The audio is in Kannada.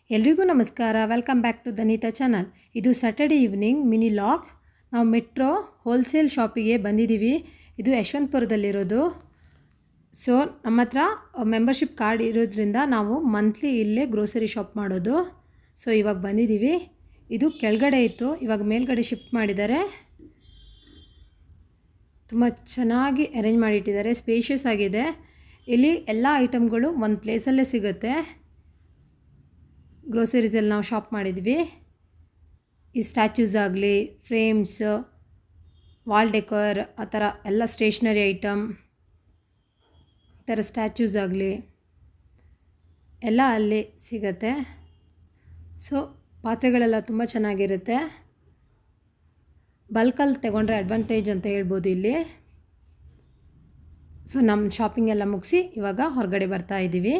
ಎಲ್ರಿಗೂ ನಮಸ್ಕಾರ. Welcome back to Danita channel. ಇದು ಸ್ಯಾಟರ್ಡೆ ಈವ್ನಿಂಗ್ ಮಿನಿ ಲಾಗ್. ನಾವು ಮೆಟ್ರೋ ಹೋಲ್ಸೇಲ್ ಶಾಪಿಗೆ ಬಂದಿದ್ದೀವಿ. ಇದು ಯಶವಂತಪುರದಲ್ಲಿರೋದು. ಸೊ ನಮ್ಮ ಹತ್ರ ಮೆಂಬರ್ಶಿಪ್ ಕಾರ್ಡ್ ಇರೋದ್ರಿಂದ ನಾವು ಮಂತ್ಲಿ ಇಲ್ಲೇ ಗ್ರೋಸರಿ ಶಾಪ್ ಮಾಡೋದು. ಸೊ ಇವಾಗ ಬಂದಿದ್ದೀವಿ. ಇದು ಕೆಳಗಡೆ ಇತ್ತು, ಇವಾಗ ಮೇಲ್ಗಡೆ ಶಿಫ್ಟ್ ಮಾಡಿದ್ದಾರೆ. ತುಂಬ ಚೆನ್ನಾಗಿ ಅರೇಂಜ್ ಮಾಡಿಟ್ಟಿದ್ದಾರೆ, ಸ್ಪೇಷಿಯಸ್ ಆಗಿದೆ. ಇಲ್ಲಿ ಎಲ್ಲ ಐಟಮ್ಗಳು ಒಂದು ಪ್ಲೇಸಲ್ಲೇ ಸಿಗುತ್ತೆ. ಗ್ರೋಸರೀಸಲ್ಲಿ ನಾವು ಶಾಪ್ ಮಾಡಿದ್ವಿ. ಈ ಸ್ಟ್ಯಾಚ್ಯೂಸ್ ಆಗಲಿ, ಫ್ರೇಮ್ಸ್, ವಾಲ್ ಡೆಕೋರ್, ಆ ಥರ ಎಲ್ಲ ಸ್ಟೇಷ್ನರಿ ಐಟಮ್, ಈ ಥರ ಸ್ಟ್ಯಾಚ್ಯೂಸ್ ಆಗಲಿ ಎಲ್ಲ ಅಲ್ಲಿ ಸಿಗುತ್ತೆ. ಸೊ ಪಾತ್ರೆಗಳೆಲ್ಲ ತುಂಬ ಚೆನ್ನಾಗಿರುತ್ತೆ. ಬಲ್ಕಲ್ಲಿ ತಗೊಂಡ್ರೆ ಅಡ್ವಾಂಟೇಜ್ ಅಂತ ಹೇಳ್ಬೋದು ಇಲ್ಲಿ. ಸೊ ನಮ್ಮ ಶಾಪಿಂಗ್ ಎಲ್ಲ ಮುಗಿಸಿ ಇವಾಗ ಹೊರಗಡೆ ಬರ್ತಾ ಇದ್ದೀವಿ.